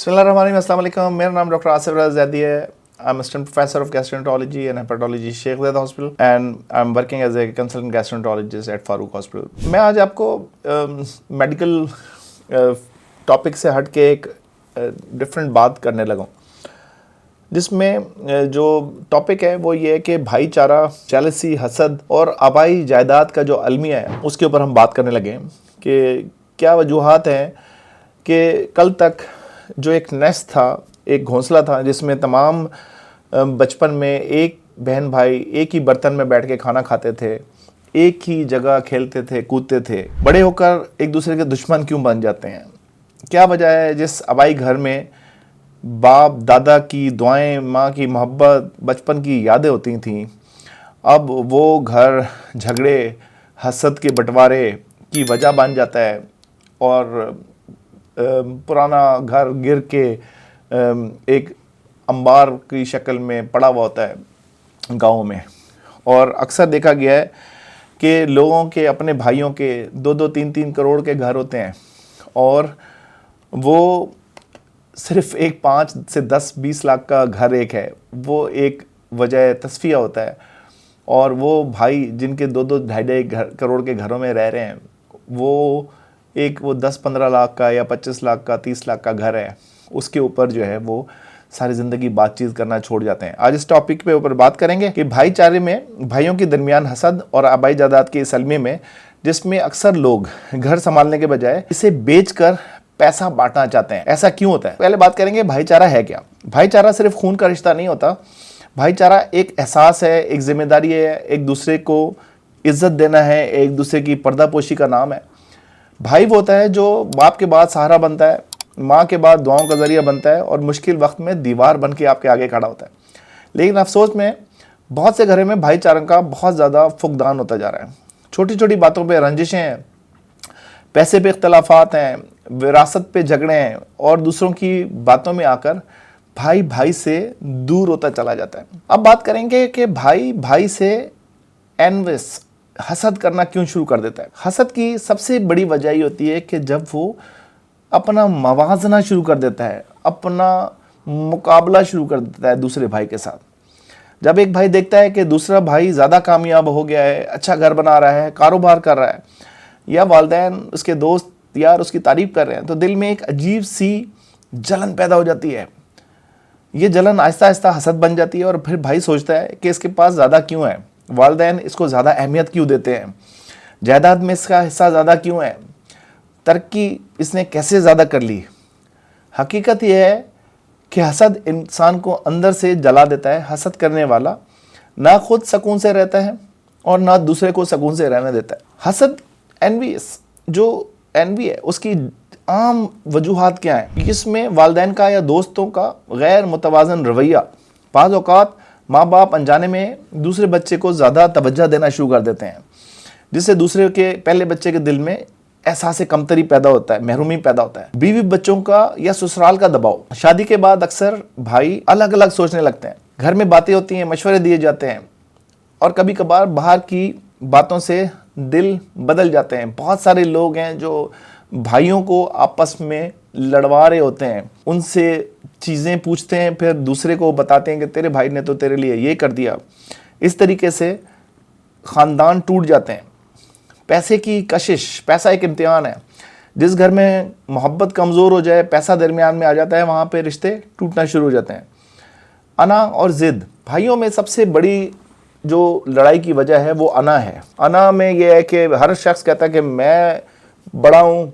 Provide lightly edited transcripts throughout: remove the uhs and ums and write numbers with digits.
बिस्मिल्लाहिर्रहमानिर्रहीम, अस्सलाम वालेकुम। मेरा नाम डॉक्टर आसिफ रज़ा ज़ैदी है। I am assistant professor of gastroenterology and hepatology Sheikh Zayed hospital and I am working as a consultant gastroenterologist at Farooq hospital. मैं आज आपको मेडिकल टॉपिक से हट के एक डिफरेंट बात करने लगा हूँ, जिसमें जो टॉपिक है वो ये है कि भाईचारा, जेलसी, हसद और आबाई जायदाद का जो अलमिया है उसके ऊपर हम बात करने लगे कि क्या वजूहात हैं कि कल तक जो एक नेस्ट था, एक घोंसला था जिसमें तमाम बचपन में एक बहन भाई एक ही बर्तन में बैठ के खाना खाते थे, एक ही जगह खेलते थे, कूदते थे, बड़े होकर एक दूसरे के दुश्मन क्यों बन जाते हैं? क्या वजह है? जिस आबाई घर में बाप दादा की दुआएं, माँ की मोहब्बत, बचपन की यादें होती थीं, अब वो घर झगड़े, हसद के बंटवारे की वजह बन जाता है और पुराना घर गिर के एक अंबार की शक्ल में पड़ा हुआ होता है गाँव में। और अक्सर देखा गया है कि लोगों के अपने भाइयों के 2-2, 3-3 करोड़ के घर होते हैं और वो सिर्फ एक 5 से 10-20 लाख का घर एक है, वो एक वजह तस्फिया होता है। और वो भाई जिनके 2-2, 2.5 करोड़ के घरों में रह रहे हैं, वो 10-15 लाख का या 25 लाख का, 30 लाख का घर है, उसके ऊपर जो है वो सारी ज़िंदगी बातचीत करना छोड़ जाते हैं। आज इस टॉपिक पे ऊपर बात करेंगे कि भाईचारे में भाइयों के दरमियान हसद और आबाई जायदाद के इस अलमे में, जिसमें अक्सर लोग घर संभालने के बजाय इसे बेचकर पैसा बांटना चाहते हैं। ऐसा क्यों होता है? पहले बात करेंगे भाईचारा है क्या। भाईचारा सिर्फ खून का रिश्ता नहीं होता। भाईचारा एक एहसास है, एक जिम्मेदारी है, एक दूसरे को इज्जत देना है, एक दूसरे की पर्दापोशी का नाम है। भाई वो होता है जो बाप के बाद सहारा बनता है, माँ के बाद दुआओं का जरिया बनता है और मुश्किल वक्त में दीवार बन के आपके आगे खड़ा होता है। लेकिन अफसोस में बहुत से घरों में भाईचारा का बहुत ज़्यादा फुकदान होता जा रहा है। छोटी छोटी बातों पे रंजिशें हैं, पैसे पे इख्तलाफात हैं, विरासत पे झगड़े हैं और दूसरों की बातों में आकर भाई भाई से दूर होता चला जाता है। अब बात करेंगे कि भाई भाई से एनविस हसद करना क्यों शुरू कर देता है। हसद की सबसे बड़ी वजह ये होती है कि जब वो अपना मवाजना शुरू कर देता है, अपना मुकाबला शुरू कर देता है दूसरे भाई के साथ। जब एक भाई देखता है कि दूसरा भाई ज़्यादा कामयाब हो गया है, अच्छा घर बना रहा है, कारोबार कर रहा है, या वालिदैन, उसके दोस्त यार उसकी तारीफ कर रहे हैं, तो दिल में एक अजीब सी जलन पैदा हो जाती है। ये जलन आहिस्ता आहिस्ता हसद बन जाती है और फिर भाई सोचता है कि इसके पास ज़्यादा क्यों है, वालिदैन इसको ज़्यादा अहमियत क्यों देते हैं, जायदाद में इसका हिस्सा ज़्यादा क्यों है, तरक्की इसने कैसे ज़्यादा कर ली। हकीकत यह है कि हसद इंसान को अंदर से जला देता है। हसद करने वाला ना खुद सुकून से रहता है और ना दूसरे को सुकून से रहने देता है। हसद जो एनवी है उसकी आम वजूहात क्या है? इसमें वालिदैन का या दोस्तों का गैर मुतवाज़न रवैया, बाज़ औक़ात माँ बाप अनजाने में दूसरे बच्चे को ज़्यादा तवज्जो देना शुरू कर देते हैं, जिससे दूसरे के पहले बच्चे के दिल में एहसास कमतरी पैदा होता है, महरूमी पैदा होता है। बीवी बच्चों का या ससुराल का दबाव। शादी के बाद अक्सर भाई अलग अलग सोचने लगते हैं, घर में बातें होती हैं, मशवरे दिए जाते हैं और कभी कभार बाहर की बातों से दिल बदल जाते हैं। बहुत सारे लोग हैं जो भाइयों को आपस में लड़वा रहे होते हैं, उनसे चीज़ें पूछते हैं, फिर दूसरे को बताते हैं कि तेरे भाई ने तो तेरे लिए ये कर दिया। इस तरीके से ख़ानदान टूट जाते हैं। पैसे की कशिश, पैसा एक इम्तिहान है। जिस घर में मोहब्बत कमज़ोर हो जाए, पैसा दरमियान में आ जाता है, वहाँ पे रिश्ते टूटना शुरू हो जाते हैं। अना और ज़िद, भाइयों में सबसे बड़ी जो लड़ाई की वजह है वो अना है। अना में ये है कि हर शख्स कहता है कि मैं बड़ा हूँ,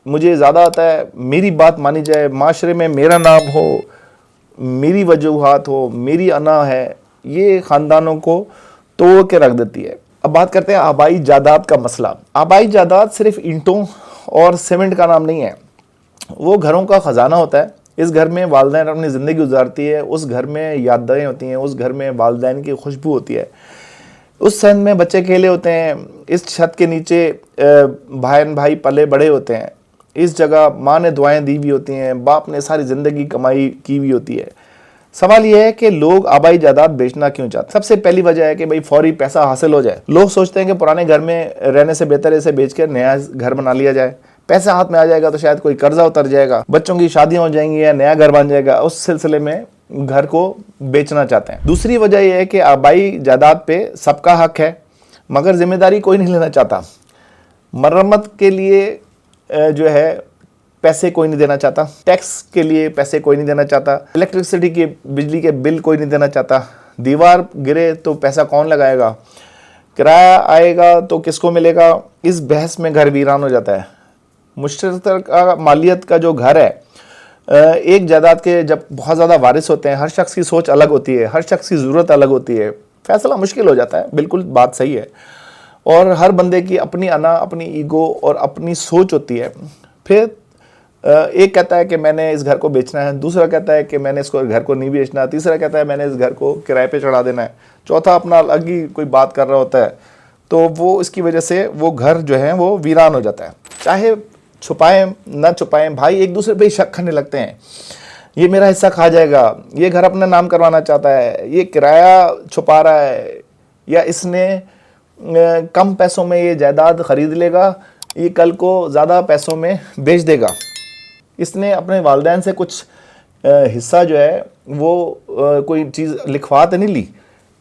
मुझे ज़्यादा आता है, मेरी बात मानी जाए, माशरे में मेरा नाम हो, मेरी वजूहात हो, मेरी अना है। ये ख़ानदानों को तोड़ के रख देती है। अब बात करते हैं आबाई जायदाद का मसला। आबाई जायदाद सिर्फ ईंटों और सीमेंट का नाम नहीं है, वो घरों का ख़जाना होता है। इस घर में वालिदैन अपनी ज़िंदगी गुजारती है, उस घर में यादें होती हैं, उस घर में वालिदैन की खुशबू होती है, उस सन में बच्चे खेले होते हैं, इस छत के नीचे बहन भाई पले बड़े होते हैं, इस जगह माँ ने दुआएं दी हुई होती हैं, बाप ने सारी ज़िंदगी कमाई की हुई होती है। सवाल यह है कि लोग आबाई जायदाद बेचना क्यों चाहते हैं? सबसे पहली वजह है कि भाई फौरी पैसा हासिल हो जाए। लोग सोचते हैं कि पुराने घर में रहने से बेहतर है इसे बेचकर नया घर बना लिया जाए, पैसा हाथ में आ जाएगा तो शायद कोई कर्जा उतर जाएगा, बच्चों की शादियां हो जाएंगी या नया घर बन जाएगा, उस सिलसिले में घर को बेचना चाहते हैं। दूसरी वजह यह है कि आबाई जायदाद पे सबका हक है मगर जिम्मेदारी कोई नहीं लेना चाहता। मरम्मत के लिए जो है पैसे कोई नहीं देना चाहता, टैक्स के लिए पैसे कोई नहीं देना चाहता, इलेक्ट्रिसिटी के बिजली के बिल कोई नहीं देना चाहता, दीवार गिरे तो पैसा कौन लगाएगा, किराया आएगा तो किसको मिलेगा, इस बहस में घर वीरान हो जाता है। मुश्तरका मालियत का जो घर है, एक जायदाद के जब बहुत ज़्यादा वारिस होते हैं, हर शख्स की सोच अलग होती है, हर शख्स की ज़रूरत अलग होती है, फैसला मुश्किल हो जाता है। बिल्कुल बात सही है। और हर बंदे की अपनी अना, अपनी ईगो और अपनी सोच होती है। फिर एक कहता है कि मैंने इस घर को बेचना है, दूसरा कहता है कि मैंने इसको घर को नहीं बेचना, तीसरा कहता है मैंने इस घर को किराए पे चढ़ा देना है, चौथा अपना अलग ही कोई बात कर रहा होता है। तो वो इसकी वजह से वो घर जो है वो वीरान हो जाता है। चाहे छुपाएं ना छुपाएं, भाई एक दूसरे पे शक करने लगते हैं। ये मेरा हिस्सा खा जाएगा, ये घर अपना नाम करवाना चाहता है, ये किराया छुपा रहा है, या इसने कम पैसों में ये जायदाद खरीद लेगा, ये कल को ज़्यादा पैसों में बेच देगा, इसने अपने वालिदैन से कुछ हिस्सा जो है वो कोई चीज़ लिखवा तो नहीं ली।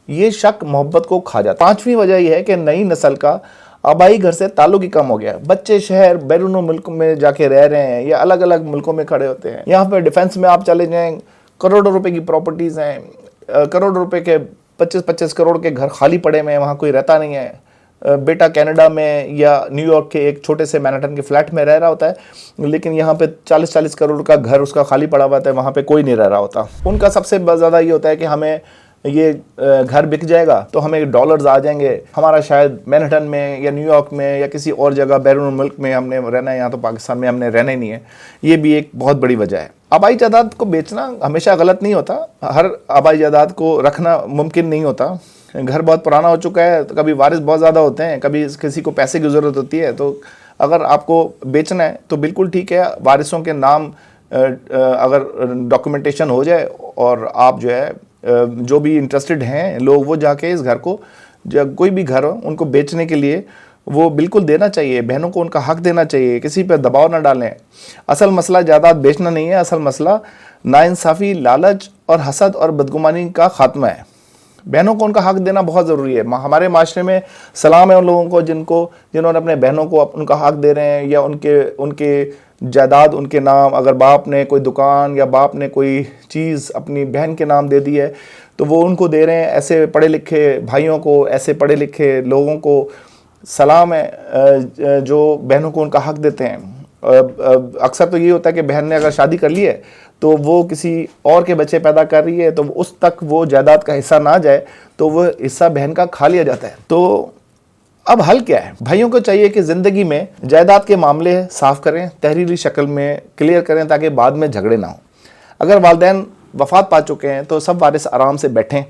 ये शक मोहब्बत को खा जाता है। पांचवी वजह यह है कि नई नस्ल का आबाई घर से ताल्लुक ही कम हो गया। बच्चे शहर बैरून मुल्क में जाके रह रहे हैं या अलग अलग मुल्कों में खड़े होते हैं। यहाँ पे डिफेंस में आप चले जाएं, करोड़ों रुपए की प्रॉपर्टीज़ हैं, करोड़ों रुपए के 25-25 करोड़ के घर खाली पड़े हुए हैं, वहाँ कोई रहता नहीं है। बेटा कनाडा में या न्यूयॉर्क के एक छोटे से मैनहट्टन के फ्लैट में रह रहा होता है, लेकिन यहाँ पे 40-40 करोड़ का घर उसका खाली पड़ा हुआ है, वहाँ पे कोई नहीं रह रहा होता। उनका सबसे ज़्यादा ये होता है कि हमें ये घर बिक जाएगा तो हमें डॉलर्स आ जाएंगे, हमारा शायद मैनहट्टन में या न्यूयॉर्क में या किसी और जगह बैरून मुल्क में हमने रहना है, यहाँ तो पाकिस्तान में हमने रहना ही नहीं है। ये भी एक बहुत बड़ी वजह है। आबाई जायदाद को बेचना हमेशा गलत नहीं होता, हर आबाई जायदाद को रखना मुमकिन नहीं होता। घर बहुत पुराना हो चुका है तो कभी वारिस बहुत ज़्यादा होते हैं, कभी किसी को पैसे की ज़रूरत होती है, तो अगर आपको बेचना है तो बिल्कुल ठीक है, वारिसों के नाम अगर डॉक्यूमेंटेशन हो जाए और आप जो है जो भी इंटरेस्टेड हैं लोग, वो जाके इस घर को, जब कोई भी घर हो उनको बेचने के लिए वो बिल्कुल देना चाहिए। बहनों को उनका हक देना चाहिए, किसी पर दबाव ना डालें। असल मसला जायदाद बेचना नहीं है, असल मसला नाइंसाफ़ी, लालच और हसद और बदगुमानी का खात्मा है। बहनों को उनका हक देना बहुत ज़रूरी है। हमारे माशरे में सलाम है उन लोगों को जिन्होंने अपने बहनों को उनका हक दे रहे हैं, या उनके जायदाद उनके नाम, अगर बाप ने कोई दुकान या बाप ने कोई चीज़ अपनी बहन के नाम दे दी है तो वो उनको दे रहे हैं। ऐसे पढ़े लिखे भाइयों को, ऐसे पढ़े लिखे लोगों को सलाम है जो बहनों को उनका हक देते हैं। अक्सर तो ये होता है कि बहन ने अगर शादी कर ली है तो वो किसी और के बच्चे पैदा कर रही है, तो उस तक वो जायदाद का हिस्सा ना जाए तो वो हिस्सा बहन का खा लिया जाता है। तो अब हल क्या है? भाइयों को चाहिए कि ज़िंदगी में जायदाद के मामले साफ़ करें, तहरीरी शक्ल में क्लियर करें ताकि बाद में झगड़े ना हो। अगर वालिदैन वफ़ात पा चुके हैं तो सब वारिस आराम से बैठें,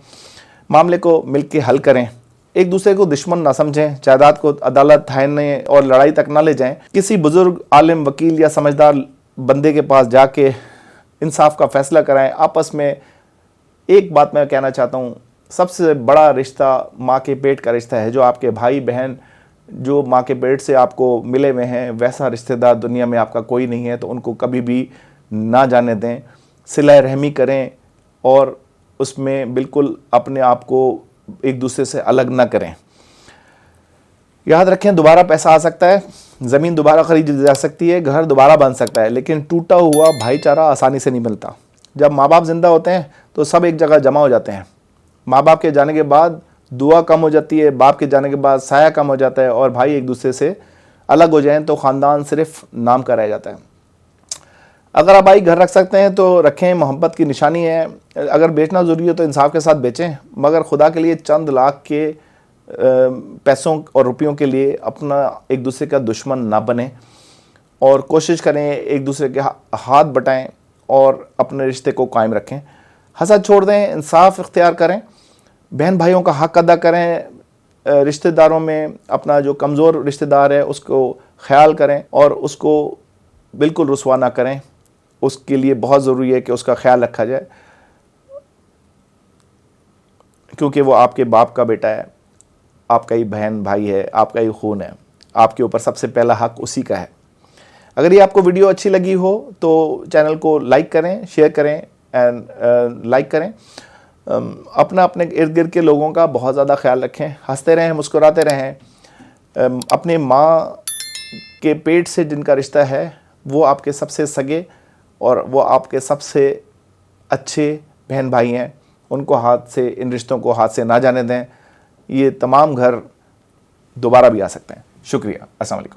मामले को मिलकर हल करें, एक दूसरे को दुश्मन ना समझें, जायदाद को अदालत, थाने और लड़ाई तक ना ले जाएं। किसी बुजुर्ग, आलिम, वकील या समझदार बंदे के पास जाके इंसाफ का फैसला कराएं आपस में। एक बात मैं कहना चाहता हूँ, सबसे बड़ा रिश्ता माँ के पेट का रिश्ता है। जो आपके भाई बहन जो माँ के पेट से आपको मिले हुए हैं, वैसा रिश्तेदार दुनिया में आपका कोई नहीं है, तो उनको कभी भी ना जाने दें। सिला रहमी करें और उसमें बिल्कुल अपने आप को एक दूसरे से अलग ना करें। याद रखें, दोबारा पैसा आ सकता है, ज़मीन दोबारा खरीदी जा सकती है, घर दोबारा बन सकता है, लेकिन टूटा हुआ भाईचारा आसानी से नहीं मिलता। जब माँ बाप जिंदा होते हैं तो सब एक जगह जमा हो जाते हैं। माँ बाप के जाने के बाद दुआ कम हो जाती है, बाप के जाने के बाद साया कम हो जाता है, और भाई एक दूसरे से अलग हो जाएं तो ख़ानदान सिर्फ नाम का रह जाता है। अगर आप भाई घर रख सकते हैं तो रखें, मोहब्बत की निशानी है। अगर बेचना ज़रूरी है तो इंसाफ के साथ बेचें, मगर खुदा के लिए चंद लाख के पैसों और रुपयों के लिए अपना एक दूसरे का दुश्मन ना बने, और कोशिश करें एक दूसरे के हाथ बटाएं और अपने रिश्ते को कायम रखें। हसद छोड़ दें, इंसाफ इख्तियार करें, बहन भाइयों का हक अदा करें। रिश्तेदारों में अपना जो कमज़ोर रिश्तेदार है उसको ख्याल करें और उसको बिल्कुल रुसवा ना करें। उसके लिए बहुत ज़रूरी है कि उसका ख्याल रखा जाए, क्योंकि वो आपके बाप का बेटा है, आपका ही बहन भाई है, आपका ही खून है, आपके ऊपर सबसे पहला हक उसी का है। अगर ये आपको वीडियो अच्छी लगी हो तो चैनल को लाइक करें, शेयर करें एंड लाइक करें। अपना अपने इर्द गिर्द के लोगों का बहुत ज़्यादा ख्याल रखें, हंसते रहें, मुस्कुराते रहें। अपने माँ के पेट से जिनका रिश्ता है वो आपके सबसे सगे और वो आपके सबसे अच्छे बहन भाई हैं, उनको इन रिश्तों को हाथ से ना जाने दें। ये तमाम घर दोबारा भी आ सकते हैं। शुक्रिया। अस्सलाम वालेकुम।